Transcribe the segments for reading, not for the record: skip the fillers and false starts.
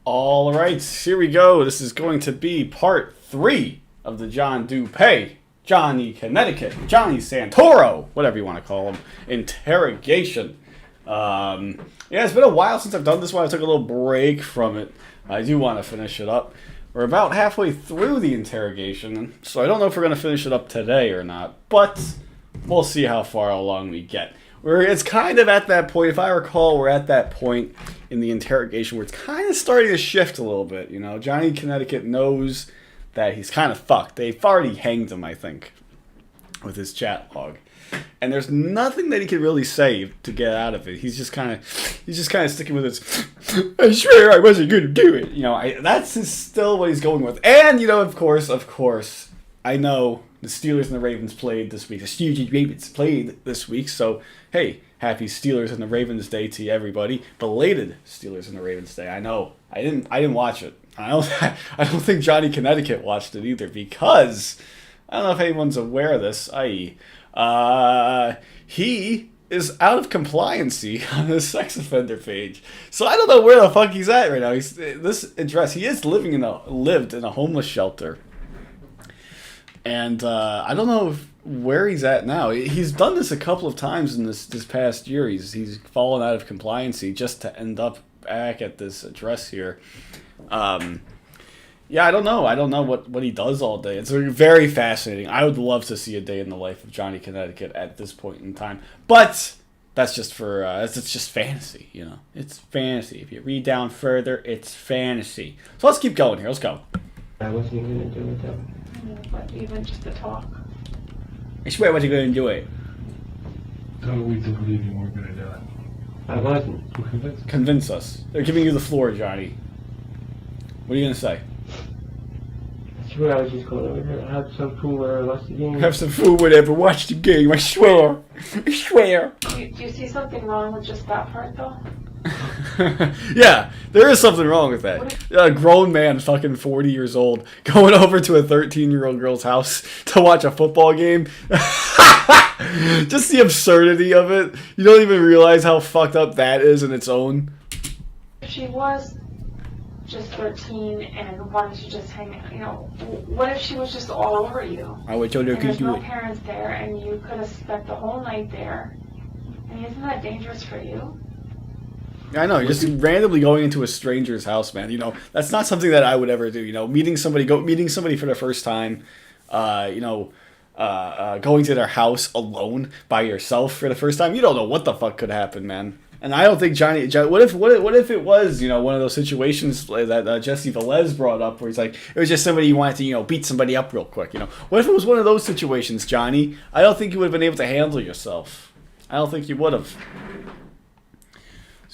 All right, here we go. This is going to be part 3 of the John Dupee, Johnny Connecticut, Johnny Santoro, whatever you want to call him, interrogation. Yeah, it's been a while since I've done this one. I took a little break from it. I do want to finish it up. We're about halfway through the interrogation, so I don't know if we're going to finish it up today or not, but we'll see how far along we get. It's kind of at that point, if I recall, we're at that point in the interrogation where it's kind of starting to shift a little bit. You know, Johnny Connecticut knows that he's kind of fucked. They've already hanged him, I think, with his chat log. And there's nothing that he can really say to get out of it. He's just kind of sticking with his, I swear I wasn't going to do it. You know, that's still what he's going with. And, you know, of course, I know the Steelers and the Ravens played this week. The Steelers and Ravens played this week. So, hey, happy Steelers and the Ravens Day to everybody. Belated Steelers and the Ravens Day. I know. I didn't watch it. I don't think Johnny Connecticut watched it either because I don't know if anyone's aware of this, i.e., he is out of compliancy on his sex offender page. So I don't know where the fuck he's at right now. He is lived in a homeless shelter. And I don't know where he's at now. He's done this a couple of times in this past year. He's fallen out of compliancy just to end up back at this address here. Yeah, I don't know. I don't know what he does all day. It's very fascinating. I would love to see a day in the life of Johnny Connecticut at this point in time. But that's just for it's just fantasy, you know. It's fantasy. If you read down further, it's fantasy. So let's keep going here. Let's go. I wasn't even going to do it though. But even just to talk. I swear I wasn't going to do it. So we to believe you weren't going to do it. I wasn't. Convince us. They're giving you the floor, Johnny. What are you going to say? I swear I was just going over there. Have some food where I watch the game. Have some food, whatever. Watch the game. I swear. I swear. Do you see something wrong with just that part, though? Yeah, there is something wrong with that. A grown man, fucking 40 years old, going over to a 13-year-old girl's house to watch a football game. Just the absurdity of it. You don't even realize how fucked up that is in its own. If she was just 13 and wanted to just hang out, you know, what if she was just all over you? I would tell her and could there's do no it. parents there and you could have spent the whole night there. I mean, isn't that dangerous for you? I know, just randomly going into a stranger's house, man. You know, that's not something that I would ever do. You know, meeting somebody for the first time, going to their house alone by yourself for the first time. You don't know what the fuck could happen, man. And I don't think Johnny. What if it was, you know, one of those situations that Jesse Velez brought up, where he's like, it was just somebody you wanted to, you know, beat somebody up real quick. You know, what if it was one of those situations, Johnny? I don't think you would have been able to handle yourself. I don't think you would have.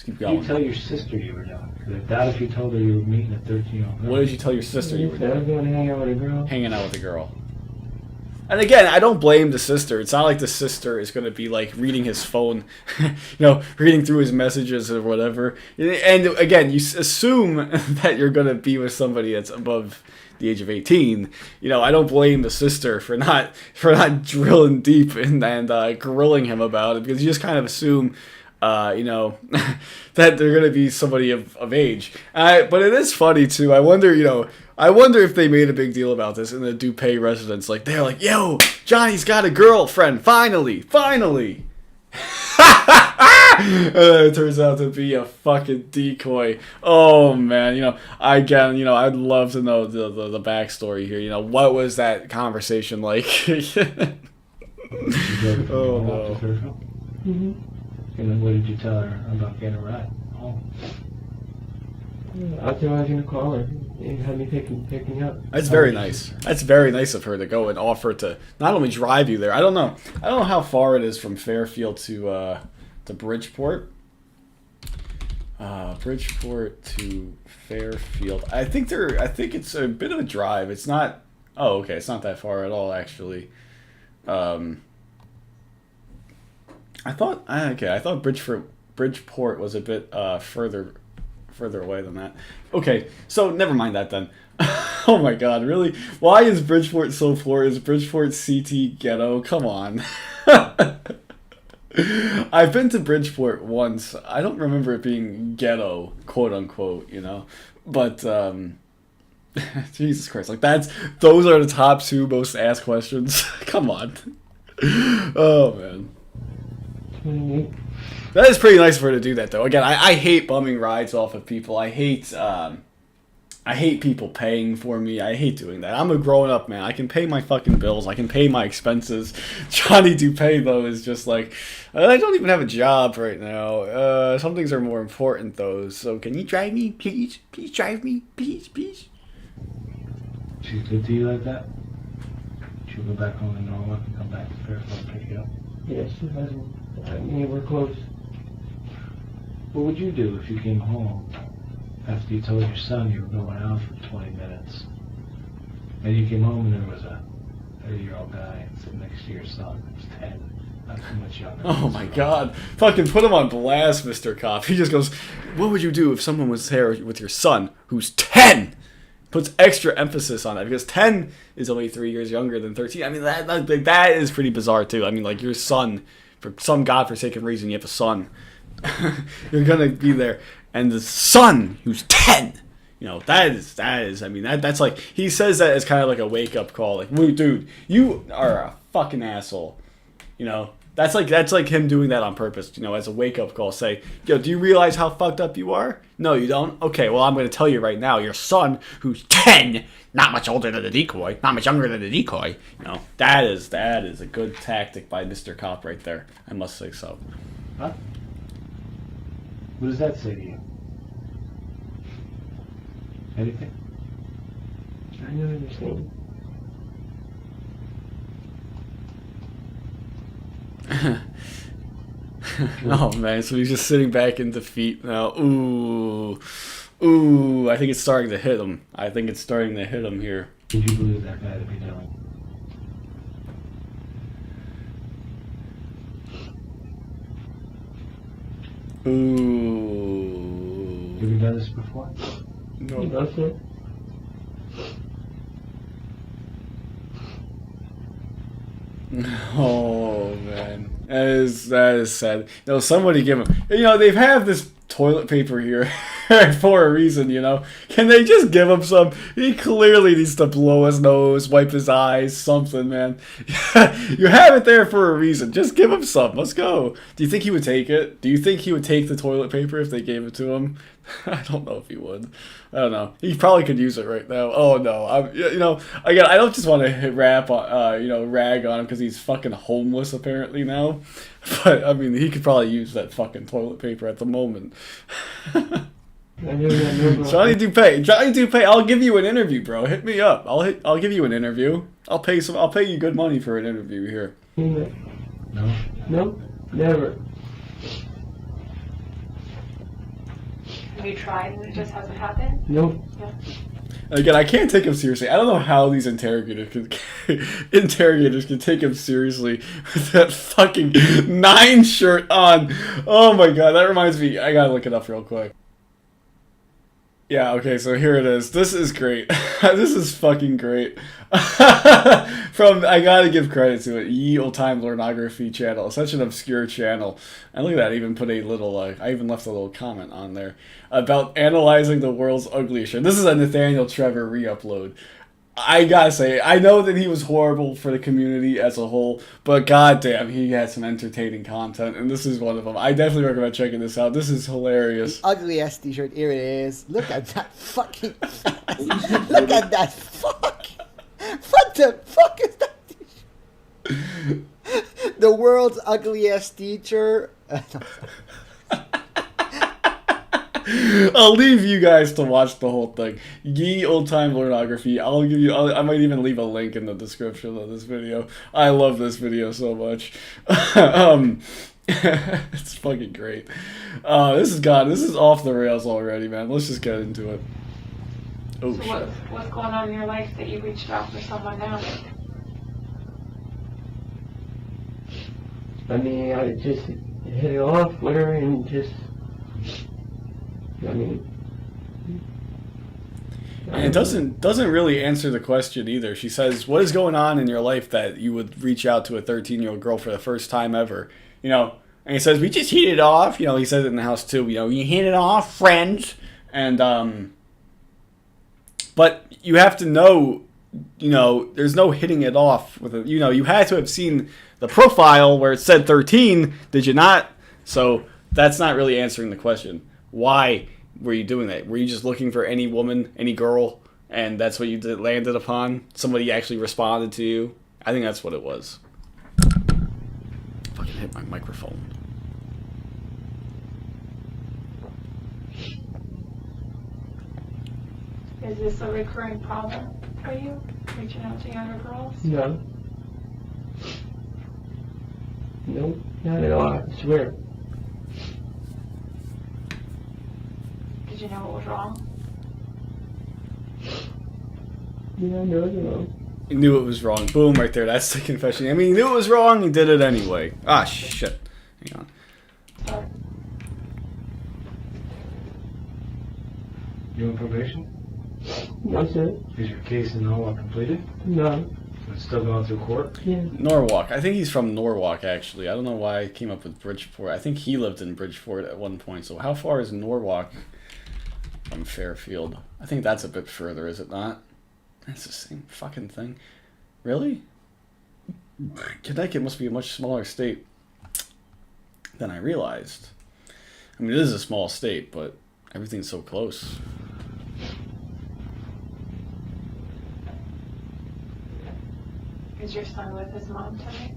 Keep going. You tell your sister you were doing. Because I doubt if you told her you were meeting a 13-year-old girl. What did you tell your sister you were doing? I was going to hang out with a girl. Hanging out with a girl. And again, I don't blame the sister. It's not like the sister is going to be like reading his phone, you know, reading through his messages or whatever. And again, you assume that you're going to be with somebody that's above the age of 18. You know, I don't blame the sister for not drilling deep and grilling him about it, because you just kind of assume you know, that they're going to be somebody of age. But it is funny, too. I wonder if they made a big deal about this in the Dupee residence. Like, they're like, yo, Johnny's got a girlfriend, finally. And then it turns out to be a fucking decoy. Oh, man, you know, I'd love to know the backstory here. You know, what was that conversation like? Oh, no. Mm-hmm. And then what did you tell her about getting a ride home? I thought I was going to call her and have me pick me up. That's very nice. That's very nice of her to go and offer to not only drive you there. I don't know how far it is from Fairfield to Bridgeport. Bridgeport to Fairfield. I think it's a bit of a drive. It's not. Oh, okay. It's not that far at all, actually. I thought Bridgeport was a bit further away than that. Okay, so never mind that then. Oh my God, really? Why is Bridgeport so poor? Is Bridgeport CT ghetto? Come on. I've been to Bridgeport once. I don't remember it being ghetto, quote unquote, you know. But Jesus Christ, like those are the top 2 most asked questions. Come on. Oh man. That is pretty nice for her to do that though. Again, I hate bumming rides off of people. I hate people paying for me. I hate doing that. I'm a grown up man. I can pay my fucking bills. I can pay my expenses. Johnny Dupee though is just like, I don't even have a job right now. Some things are more important though. So can you drive me, please? Please drive me, please, please. She's good to you like that? She'll go back home to Norwalk and come back to Fairfield and pick you up? Yes, she hasn't. I mean, we're close. What would you do if you came home after you told your son you were going out for 20 minutes? And you came home and there was a 30-year-old guy sitting next to your son who's 10. Not too much younger. Oh my god. Fucking put him on blast, Mr. Cop. He just goes, what would you do if someone was there with your son who's 10? Puts extra emphasis on that because 10 is only 3 years younger than 13. I mean, that is pretty bizarre too. I mean, like your son, for some godforsaken reason, you have a son. You're gonna be there, and the son who's 10. You know, that is. I mean, that's like he says that as kind of like a wake up call. Like, wait, dude, you are a fucking asshole. You know, that's like him doing that on purpose. You know, as a wake up call. Say, yo, do you realize how fucked up you are? No, you don't. Okay, well, I'm gonna tell you right now. Your son, who's 10, not much older than the decoy, not much younger than the decoy. You know, that is a good tactic by Mr. Cop right there. I must say so. Huh? What does that say to you? Anything? I don't understand. Oh man, so he's just sitting back in defeat now. Ooh, I think it's starting to hit him. Here. Did you believe that guy to be Dylan? Ooh. Have you done this before? No. You know, sir? Oh man, that is sad. You know, somebody give him. You know, they've had this toilet paper here for a reason. You know, can they just give him some? He clearly needs to blow his nose, wipe his eyes, something, man. You have it there for a reason. Just give him some. Let's go. Do you think he would take it? Do you think he would take the toilet paper if they gave it to him? I don't know if he would. I don't know. He probably could use it right now. Oh no. You know, again, I don't just want to rag on him because he's fucking homeless apparently now. But I mean, he could probably use that fucking toilet paper at the moment. Johnny Dupee, I'll give you an interview, bro. Hit me up. I'll give you an interview. I'll pay you good money for an interview here. No. No, never. Have you tried and it just hasn't happened? Nope. Yeah. Again, I can't take him seriously. I don't know how these interrogators can take him seriously with that fucking 9 shirt on. Oh my god, that reminds me. I gotta look it up real quick. Yeah, okay, so here it is. This is great. This is fucking great. I gotta give credit to it. Ye Old Time Pornography channel. Such an obscure channel. And look at that, I even put a little, I even left a little comment on there about analyzing the world's ugliest shit. This is a Nathaniel Trevor re-upload. I gotta say, I know that he was horrible for the community as a whole, but goddamn, he had some entertaining content, and this is one of them. I definitely recommend checking this out. This is hilarious. Ugly ass t-shirt. Here it is. Look at that fucking ass. Look at that fuck. What the fuck is that t-shirt? The world's ugliest teacher. I'll leave you guys to watch the whole thing. Ye Old Time Pornography. I might even leave a link in the description of this video. I love this video so much. It's fucking great. This is off the rails already, man. Let's just get into it. Oh, So shit. what's going on in your life that you reached out for someone now? I mean, I just hit it off with her and just. I mean. And it doesn't really answer the question either. She says, what is going on in your life that you would reach out to a 13-year-old girl for the first time ever? You know, And he says, we just hit it off. You know, he says it in the house too. You know, you hit it off, friends. And, but you have to know, you know, there's no hitting it off with a, you know, you had to have seen the profile where it said 13, did you not? So that's not really answering the question. Why were you doing that? Were you just looking for any woman, any girl, and that's what you landed upon? Somebody actually responded to you? I think that's what it was. Fucking hit my microphone. Is this a recurring problem for you, reaching out to younger girls? No. No, not at all, I swear. Did you know what was wrong? Yeah, I know it's wrong. He knew it was wrong. Boom, right there. That's the confession. I mean, he knew it was wrong, he did it anyway. Ah, shit. Hang on. Sorry. You on probation? No, sir. Is your case in Norwalk completed? No. It's still going through court? Yeah. Norwalk. I think he's from Norwalk, actually. I don't know why I came up with Bridgeport. I think he lived in Bridgeport at one point. So how far is Norwalk from Fairfield? I think that's a bit further, is it not? That's the same fucking thing. Really? Connecticut must be a much smaller state than I realized. I mean, it is a small state, but everything's so close. Is your son with his mom tonight?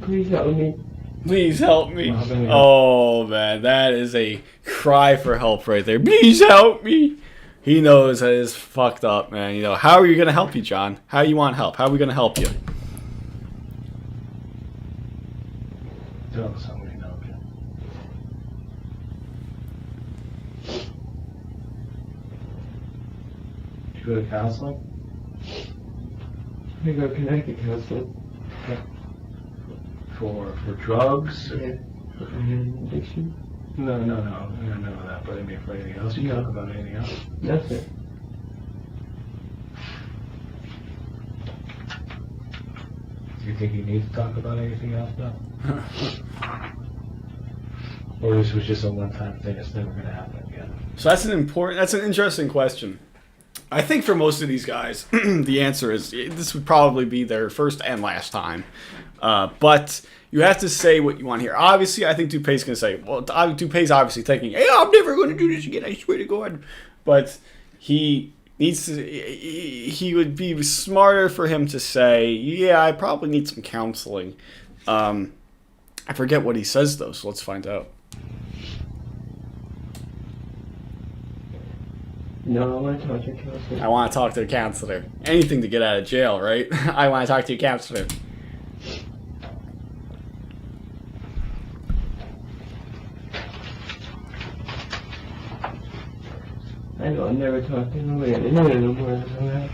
Please help me. Please help me. Well, how about we- Oh, man. That is a cry for help right there. Please help me. He knows that it's fucked up, man. You know, how are you going to help you, John? How you want help? How are we going to help you? Tell somebody to help you. Did you go to counseling? I go Connecticut counseling. For drugs? Yeah. Addiction? No, I don't know that, but I mean for anything else. You No. talk about anything else? No, sir. Do you think you need to talk about anything else though? Or this was just a one-time thing that's never going to happen again? So that's an interesting question. I think for most of these guys, the answer is this would probably be their first and last time. But you have to say what you want here. Obviously, I think Dupee's going to say, well, Dupee's obviously thinking, hey, I'm never going to do this again, I swear to God. But he needs to, he would be smarter for him to say, yeah, I probably need some counseling. I forget what he says, though, so let's find out. No, I want to talk to a counselor. I want to talk to a counselor. Anything to get out of jail, right? I want to talk to a counselor. I know, I'll never talk to nobody. I know no more than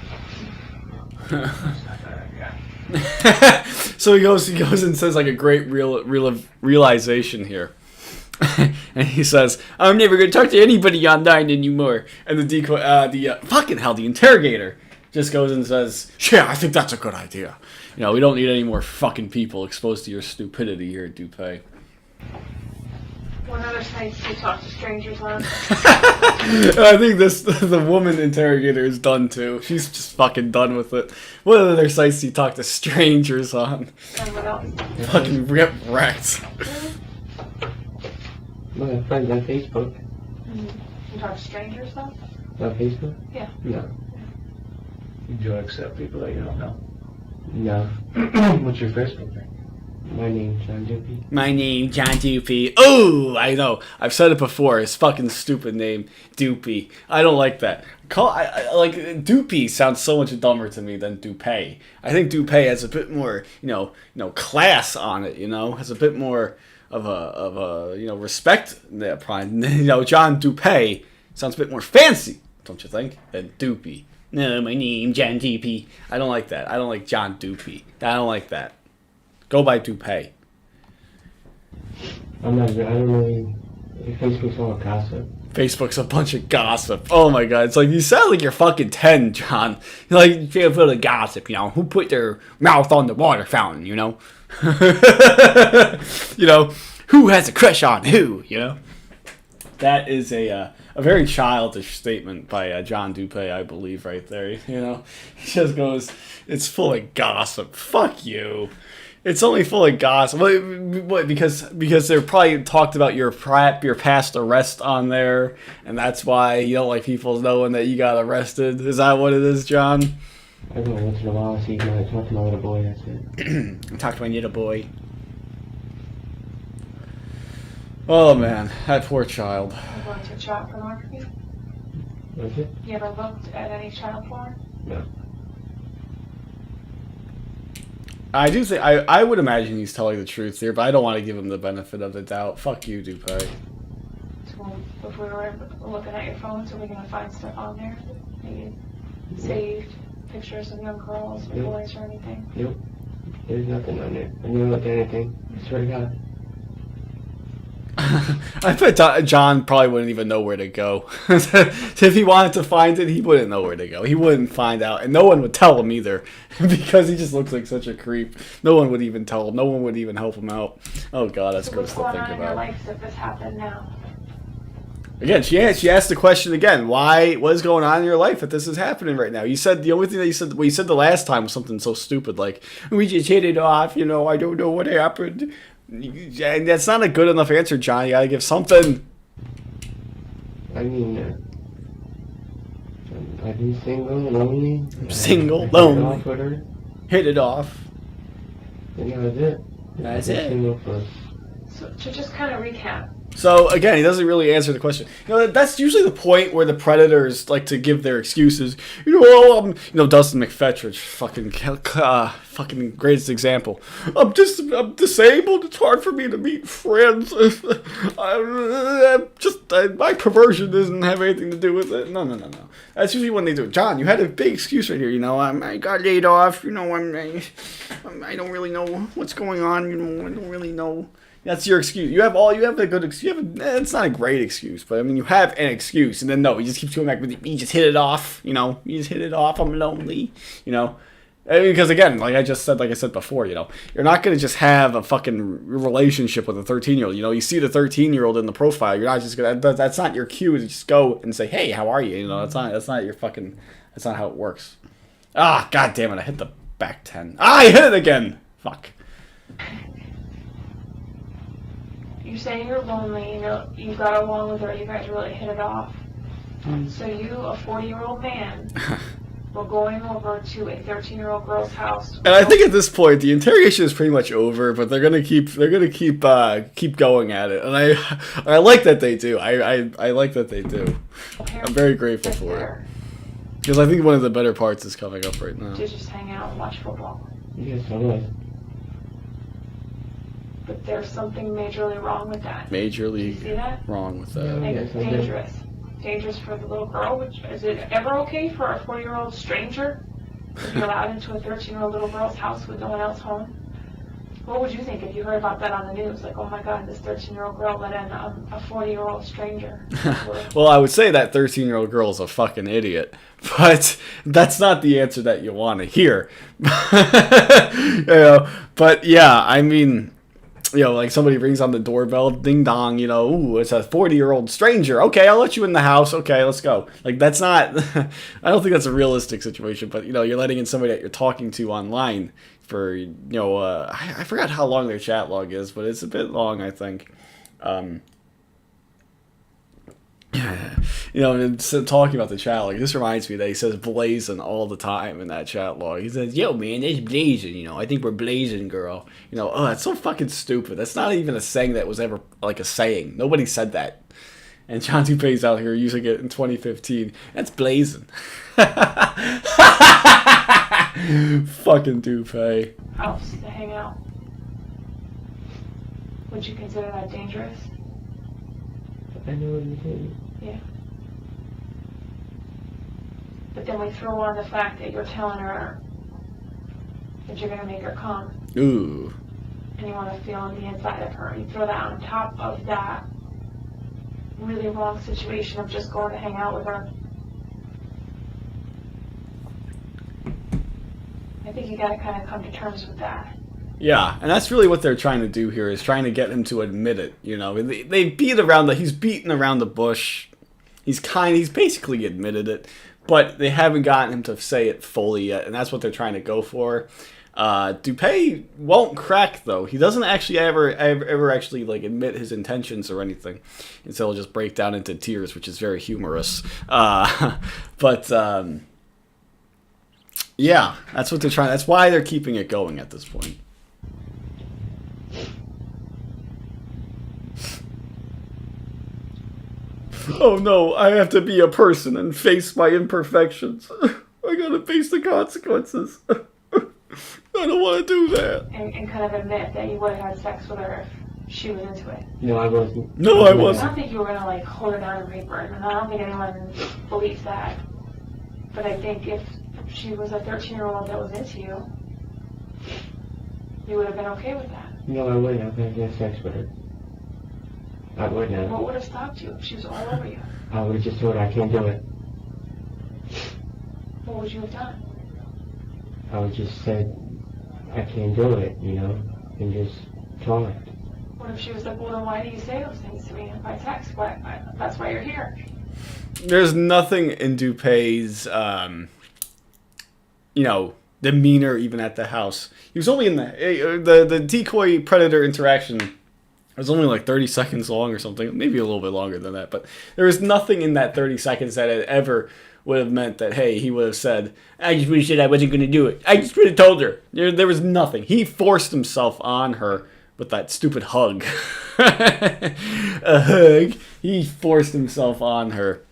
that. So he goes and says like a great realization here. And he says, I'm never going to talk to anybody online anymore. And the decoy, fucking hell, the interrogator just goes and says, yeah, I think that's a good idea. You know, we don't need any more fucking people exposed to your stupidity here at Dupee. What other sites do you talk to strangers on? I think the woman interrogator is done too. She's just fucking done with it. What other sites do you talk to strangers on? And what else? Fucking get wrecked. My friends on Facebook. You talk to strangers though? On Facebook? Yeah. No. Do you accept people that you don't know? No. What's your Facebook name? My name's John Dupee. My name, John Dupee. Oh, I know. I've said it before. His fucking stupid name, Dupee. I don't like that. Like Dupee sounds so much dumber to me than Dupee. I think Dupee has a bit more, class on it. Has a bit more of a respect. Probably, John Dupee sounds a bit more fancy, don't you think, than Dupee? No, my name, John Dupee. I don't like that. I don't like John Dupee. I don't like that. Go by Dupee. I don't know. Facebook's all gossip. Facebook's a bunch of gossip. Oh my god, it's like you sound like you're fucking 10, John. You're like feel full of gossip, you know. Who put their mouth on the water fountain, you know? You know, who has a crush on who, you know? That is a very childish statement by John Dupee, I believe, right there. You know, he just goes, "It's full of gossip." Fuck you. It's only full of gossip. What? Because they're probably talked about your past arrest on there, and that's why you don't like people knowing that you got arrested. Is that what it is, John? I go once in a while, see my talk to my little boy. That's it. Talk to my little boy. Oh man, that poor child. You going to child pornography? What's it? You ever looked at any child porn? No. I do think I would imagine he's telling the truth here, but I don't want to give him the benefit of the doubt. Fuck you, Dupee. So if we were looking at your phones, are we going to find stuff on there? Maybe saved pictures of young girls or Nope. boys or anything? Nope. There's nothing on there. I never looked at anything. I swear to God. I bet John probably wouldn't even know where to go. If he wanted to find it, he wouldn't know where to go. He wouldn't find out, and no one would tell him either, because he just looks like such a creep. No one would even tell him. No one would even help him out. Oh God, that's So gross what's to going think on in your about. life if this happened now? Again, she asked the question again. Why? What is going on in your life that this is happening right now? You said the only thing that you said. What you said the last time was something so stupid like, "We just hit it off." You know, I don't know what happened. And that's not a good enough answer, John. You gotta give something. I mean, I've been single, lonely. Single, I hit it lonely. off with her, Hit it off. and that was it. That's I've been it. Single for So to just kind of recap, So again, he doesn't really answer the question. You know, that's usually the point where the predators like to give their excuses. You know, Dustin McFetridge, fucking greatest example. I'm disabled. It's hard for me to meet friends. My perversion doesn't have anything to do with it. No. That's usually when they do it. John, you had a big excuse right here. You know, I got laid off. You know, I don't really know what's going on. You know, I don't really know. That's your excuse. You have a good excuse. It's not a great excuse, but I mean, you have an excuse, and then no, he just keeps going back with you just hit it off. You know, you just hit it off. I'm lonely. You know, because again, like I said before, you know, you're not gonna just have a fucking relationship with a 13-year-old. You know, you see the 13-year-old in the profile, you're not just gonna. That's not your cue to just go and say, hey, how are you? You know, that's not your fucking. That's not how it works. Ah, god damn it! I hit the back 10. I hit it again. Fuck. you're saying you're lonely, you know, you got along with her, you guys really hit it off. So you, a 40-year-old man, were going over to a 13-year-old girl's house. And I think at this point the interrogation is pretty much over, but they're gonna keep going at it, and I like that they do. I like that they do. I'm very grateful for it, because I think one of the better parts is coming up right now. To just hang out and watch football. Yes, I was. But there's something majorly wrong with that. Majorly You see that? wrong with Yeah. that. Like, Yes, it's I do. dangerous. Dangerous for the little girl. Is it ever okay for a 40-year-old stranger to be allowed into a 13-year-old little girl's house with no one else home? What would you think if you heard about that on the news? Like, oh my God, this 13-year-old girl let in a 40-year-old stranger. Well, I would say that 13-year-old girl is a fucking idiot, but that's not the answer that you want to hear. You know, but yeah, I mean, you know, like somebody rings on the doorbell, ding dong, you know, ooh, it's a 40-year-old stranger. Okay, I'll let you in the house. Okay, let's go. Like, that's not, I don't think that's a realistic situation, but, you know, you're letting in somebody that you're talking to online for, you know, I forgot how long their chat log is, but it's a bit long, I think. You know, and so talking about the chat log, this reminds me that he says blazing all the time in that chat log. He says, yo, man, it's blazing, you know, I think we're blazing, girl. You know, oh, that's so fucking stupid. That's not even a saying that was ever, like, a saying. Nobody said that. And John Dupee's out here using it in 2015. That's blazing. Fucking Dupee. House to hang out. Would you consider that dangerous? I know what you're saying. Yeah. But then we throw on the fact that you're telling her that you're going to make her come. Ooh. And you want to feel on the inside of her. You throw that on top of that really wrong situation of just going to hang out with her. I think you gotta kind of come to terms with that. Yeah, and that's really what they're trying to do here, is trying to get him to admit it. You know, they beat around he's beaten around the bush. He's basically admitted it, but they haven't gotten him to say it fully yet, and that's what they're trying to go for. Dupee won't crack though. He doesn't actually ever actually like admit his intentions or anything, and so he'll just break down into tears, which is very humorous. Yeah, that's what they're trying. That's why they're keeping it going at this point. Oh no, I have to be a person and face my imperfections. I gotta face the consequences. I don't want to do that. And kind of admit that you would have had sex with her if she was into it. No, I wasn't. No, I I wasn't. don't think you were gonna like hold her down and rape her, and I don't think anyone believes that. But I think if she was a 13-year-old that was into you, you would have been okay with that. No, I wouldn't have had sex with her. I wouldn't have. What would have stopped you if she was all over you? I would have just told her I can't do it. What would you have done? I would just said I can't do it, you know, and just talked. What if she was like, well, then why do you say those things to me by text? That's why you're here. There's nothing in Dupee's, demeanor even at the house. He was only in the decoy predator interaction. It was only like 30 seconds long or something, maybe a little bit longer than that. But there was nothing in that 30 seconds that it ever would have meant that, hey, he would have said, I just would have said I wasn't going to do it. I just would have told her. There was nothing. He forced himself on her with that stupid hug. A hug. He forced himself on her.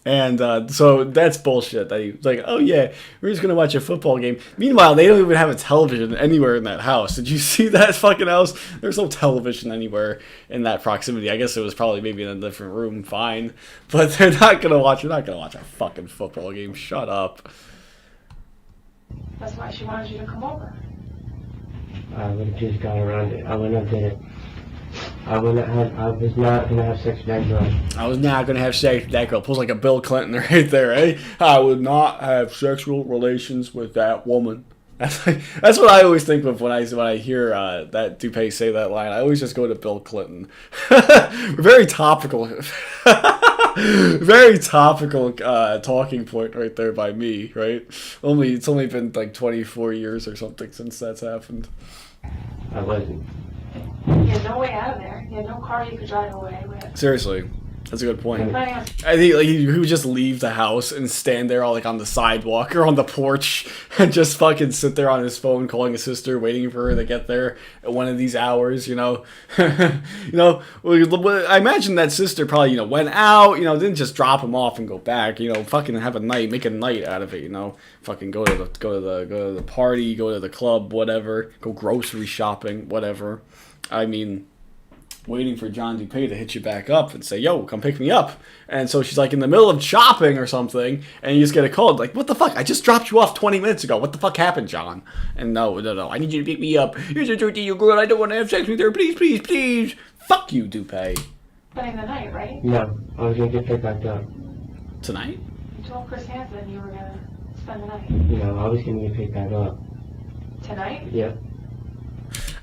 And so that's bullshit. That he was like, oh yeah, we're just gonna watch a football game. Meanwhile, they don't even have a television anywhere in that house. Did you see that fucking house? There's no television anywhere in that proximity. I guess it was probably maybe in a different room. Fine, but they're not gonna watch. You're not gonna watch a fucking football game. Shut up. That's why she wanted you to come over. I would have just got around it. I wouldn't have did it. I was not gonna have sex with that girl. I was not gonna have sex with that girl. Pulls like a Bill Clinton right there, eh? I would not have sexual relations with that woman. That's what I always think of when I hear that Dupee say that line. I always just go to Bill Clinton. Very topical. Very topical talking point right there by me, right? It's only been like 24 years or something since that's happened. I wasn't. You had no way out of there. You had no car you could drive away with. Seriously, that's a good point. Planning on I think like he would just leave the house and stand there all like on the sidewalk or on the porch and just fucking sit there on his phone calling his sister, waiting for her to get there at one of these hours, you know. I imagine that sister probably, went out, didn't just drop him off and go back, fucking have a night, make a night out of it, fucking go to the party, go to the club, whatever, go grocery shopping, whatever. I mean, waiting for John Dupee to hit you back up and say, yo, come pick me up. And so she's like in the middle of shopping or something, and you just get a call like, what the fuck? I just dropped you off 20 minutes ago. What the fuck happened, John? And no, I need you to pick me up. Here's a 13-year-old girl. I don't want to have sex with her. Please, please, please. Fuck you, Dupee. spending the night, right? No, I was gonna get picked back up. Tonight? You told Chris Hansen you were gonna spend the night. I was gonna get picked back up. Tonight? Yep.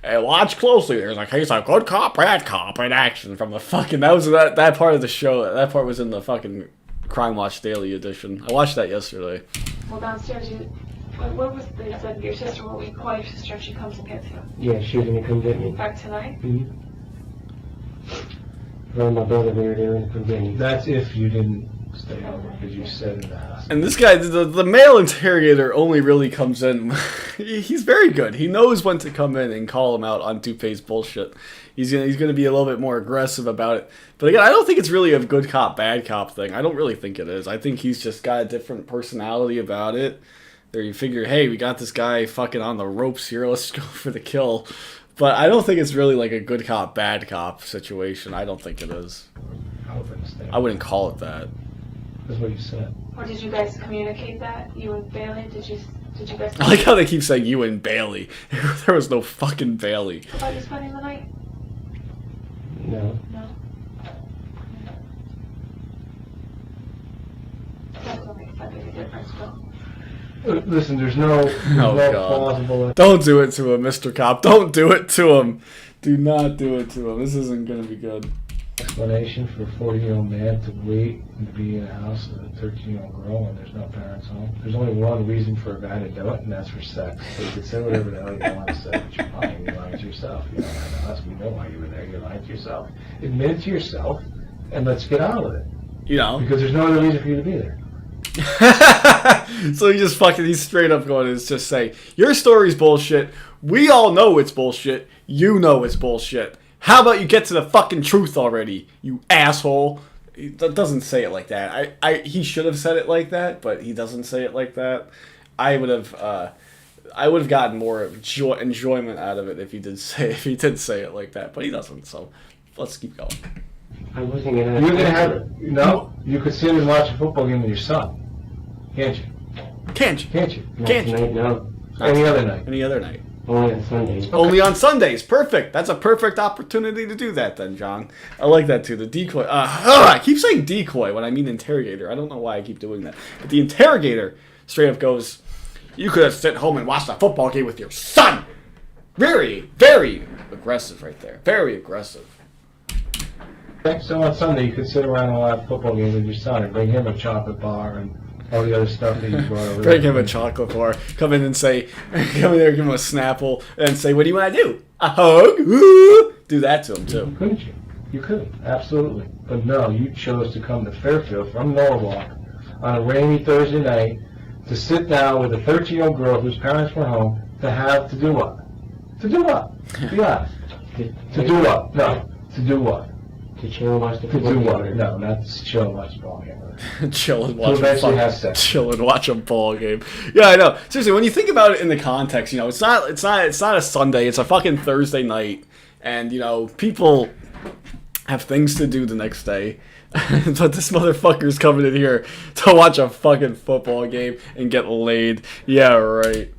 Hey, watch closely. There's a case of good cop, bad cop in action from the fucking... That part of the show. That part was in the fucking Crime Watch Daily edition. I watched that yesterday. Well, downstairs, what was they said your sister will we call your sister and she comes and gets you? Yeah, she was gonna come get me. Back tonight? Mm-hmm. Her and my brother, they were there to come get me. That's if you didn't stay over, because you said in the house. And this guy, the male interrogator only really comes in... He's very good. He knows when to come in and call him out on Dupee's bullshit. He's gonna be a little bit more aggressive about it. But again, I don't think it's really a good cop, bad cop thing. I don't really think it is. I think he's just got a different personality about it. There you figure, hey, we got this guy fucking on the ropes here. Let's go for the kill. But I don't think it's really like a good cop, bad cop situation. I don't think it is. I wouldn't call it that. That's what you said. Or did you guys communicate that? You and Bailey? Did you guys... I like how they keep saying you and Bailey. There was no fucking Bailey. About you spending the night? No. No? Listen, there's no God. plausible. Don't do it to him, Mr. Cop. Don't do it to him. Do not do it to him. This isn't going to be good. Explanation for a 40-year-old man to wait and to be in a house with a 13-year-old girl when there's no parents home. There's only one reason for a guy to do it, and that's for sex. So you can say whatever the hell you want to say, but you're lying. You're lying to yourself. You don't lie to us. We know why you were there. You're lying to yourself. Admit it to yourself, and let's get out of it. You know? Because there's no other reason for you to be there. So he's straight up going to just say, your story's bullshit. We all know it's bullshit. You know it's bullshit. How about you get to the fucking truth already, you asshole? He doesn't say it like that. He should have said it like that, but he doesn't say it like that. I would have gotten more enjoyment out of it if he did say it like that, but he doesn't. So let's keep going. I wasn't gonna. You're gonna have you could sit and watch a football game with your son, can't you? Can't you? Can't you? Not Can't you? tonight, no. Any other night. Any other night. Only on Sundays. Only on Sundays. Perfect. That's a perfect opportunity to do that then, John. I like that too. The decoy. I keep saying decoy when I mean interrogator. I don't know why I keep doing that. But the interrogator straight up goes, you could have sat home and watched a football game with your son. Very, very aggressive right there. Very aggressive. Okay, so on Sunday you could sit around and watch a football game with your son and bring him a chocolate bar and all the other stuff that you brought over. Bring him a chocolate bar. Come in there, give him a Snapple, and say, what do you want to do? A hug? Woo! Do that to him, too. Couldn't you? You could, absolutely. But no, you chose to come to Fairfield from Norwalk on a rainy Thursday night to sit down with a 13-year-old girl whose parents were home to do what? To do what? Be honest. To do what? No. To do what? To chill and watch the To football do game. what? No, not to chill and watch the ball game. Chill and To watch eventually have sex. Chill and watch a ball game. Yeah, I know. Seriously, when you think about it in the context, it's not a Sunday. It's a fucking Thursday night, and people have things to do the next day. But this motherfucker's coming in here to watch a fucking football game and get laid. Yeah, right.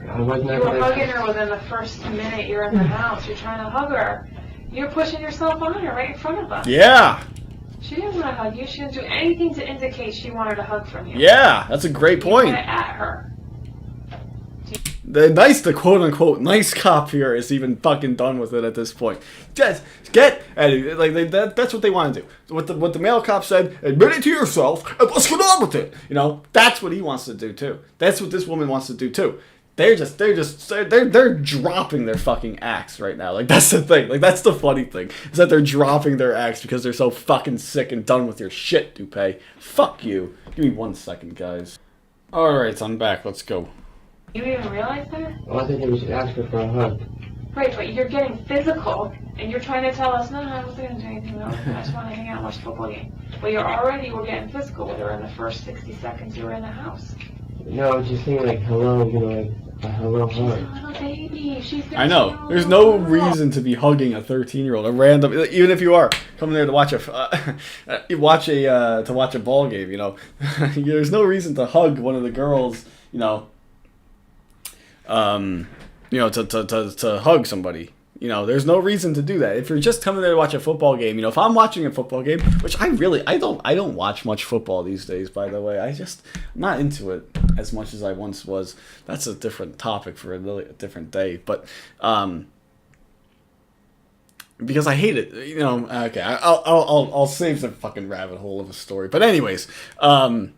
I was not You were gonna. hugging her within the first minute you're in the house. You're trying to hug her. You're pushing yourself on her right in front of us. Yeah. She didn't want to hug you. She didn't do anything to indicate she wanted a hug from you. Yeah, that's a great You point. went at her. The quote-unquote nice cop here is even fucking done with it at this point. Just get at it. That's what they want to do. What the male cop said, admit it to yourself, and let's get on with it. That's what he wants to do too. That's what this woman wants to do too. They're dropping their fucking acts right now. That's the thing. That's the funny thing, is that they're dropping their acts because they're so fucking sick and done with your shit, Dupee. Fuck you. Give me 1 second, guys. Alright, I'm back. Let's go. You even realize that? All I think we should ask her for a hug. Right, but you're getting physical, and you're trying to tell us, no, I wasn't going to do anything, no. I just want to hang out and watch the football game. But you were getting physical with her in the first 60 seconds you were in the house. No, I was just saying hello, like a hello She's a hug. little baby. She's I know. There's no reason to be hugging a 13-year-old, a random, even if you are coming there to watch to watch a ball game. There's no reason to hug one of the girls. To hug somebody. There's no reason to do that. If you're just coming there to watch a football game, if I'm watching a football game, which I don't watch much football these days, by the way. I'm not into it as much as I once was. That's a different topic for a different day. But because I hate it, okay, I'll save the fucking rabbit hole of a story. But anyways, the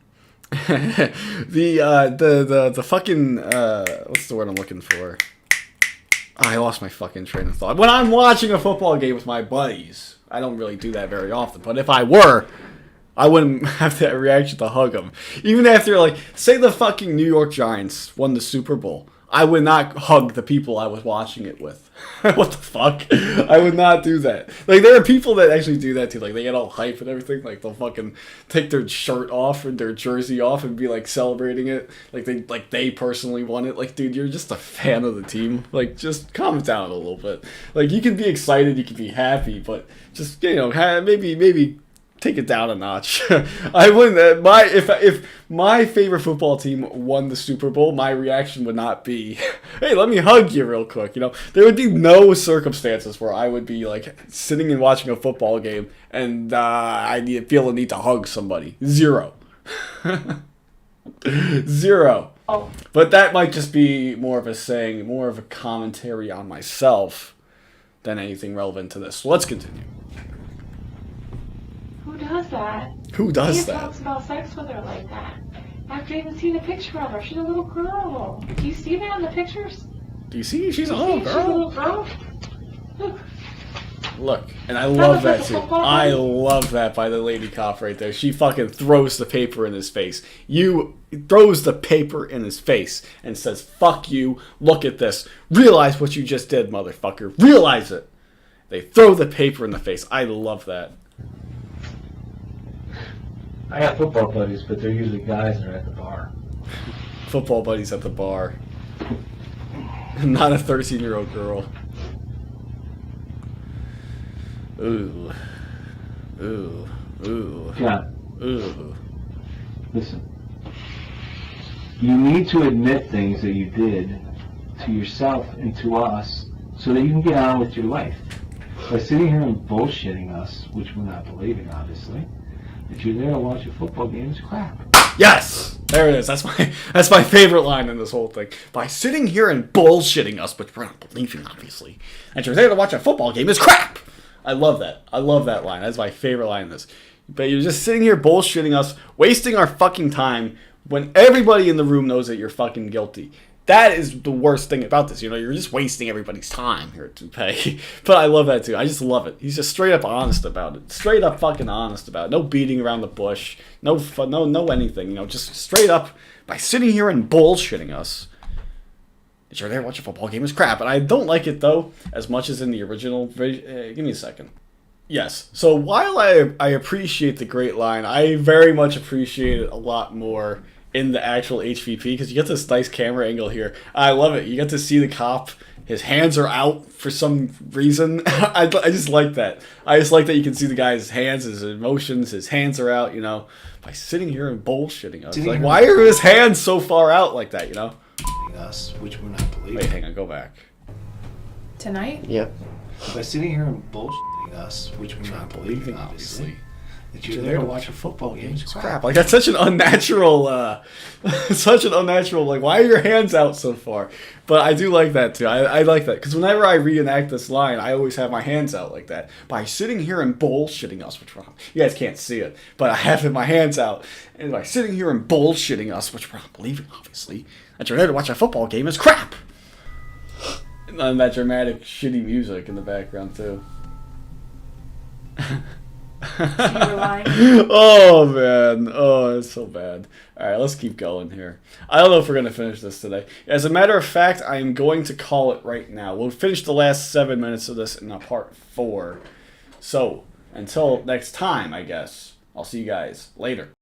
fucking what's the word I'm looking for? I lost my fucking train of thought. When I'm watching a football game with my buddies, I don't really do that very often. But if I were, I wouldn't have that reaction to hug them. Even after, say the fucking New York Giants won the Super Bowl, I would not hug the people I was watching it with. What the fuck? I would not do that. There are people that actually do that too. They get all hype and everything. They'll fucking take their shirt off and their jersey off and be celebrating it. They personally won it. Dude, you're just a fan of the team. Just calm it down a little bit. You can be excited, you can be happy, but just maybe take it down a notch. I wouldn't. If my favorite football team won the Super Bowl, my reaction would not be, "Hey, let me hug you real quick." There would be no circumstances where I would be sitting and watching a football game and I feel a need to hug somebody. Zero. 0. Oh, But that might just be more of a saying, more of a commentary on myself than anything relevant to this. So let's continue. who does that? Who does He that? talks about sex with her like that. After even seeing a picture of her, she's a little girl. Do you see that in the pictures? Do you see? She's a You little see she's a little girl. girl? Look, Look, and I love that that like a too. football I player? love that by the lady cop right there. She fucking throws the paper in his face. Throws the paper in his face and says, "Fuck you, look at this. Realize what you just did, motherfucker. Realize it." They throw the paper in the face. I love that. I got football buddies, but they're usually guys that are at the bar. Football buddies at the bar. Not a 13-year-old girl. Ooh. Ooh. Ooh. John, Ooh. listen. You need to admit things that you did to yourself and to us so that you can get on with your life. By sitting here and bullshitting us, which we're not believing, obviously, that you're there to watch a football game is crap. Yes! There it is. That's my favorite line in this whole thing. By sitting here and bullshitting us, but we're not believing, obviously, that you're there to watch a football game is crap! I love that. I love that line. That's my favorite line in this. But you're just sitting here bullshitting us, wasting our fucking time when everybody in the room knows that you're fucking guilty. That is the worst thing about this. You know, you're just wasting everybody's time here at Dupee. But I love that too. I just love it. He's just straight up honest about it. Straight up fucking honest about it. No beating around the bush. No anything. You know, just straight up by sitting here and bullshitting us. That you're there to watch a football game is crap. And I don't like it though as much as in the original. Give me a second. Yes. So while I appreciate the great line, I very much appreciate it a lot more in the actual HVP because you get this nice camera angle here. I love it. You get to see the cop. His hands are out for some reason. I just like that. I just like that you can see the guy's hands, his emotions, his hands are out, you know, by sitting here and bullshitting us. Like, why are his hands so far out like that, you know? Us, which we're not believing. Wait, hang on, go back. tonight? Yep. By sitting here and bullshitting us, which we're not believing, obviously, that you're there to watch a football game is Crap, like that's such an unnatural, like, why are your hands out so far? But I do like that too. I like that because whenever I reenact this line, I always have my hands out like that. By sitting here and bullshitting us, which you guys can't see it, but I have my hands out. And by sitting here and bullshitting us, which we're not believing, obviously, that you're there to watch a football game is crap. And then that dramatic, shitty music in the background too. Oh man, oh it's so bad. Alright, let's keep going here. I don't know if we're going to finish this today. As a matter of fact, I am going to call it right now. We'll finish the last 7 minutes of this in a part 4. So, until next time, I guess, I'll see you guys later.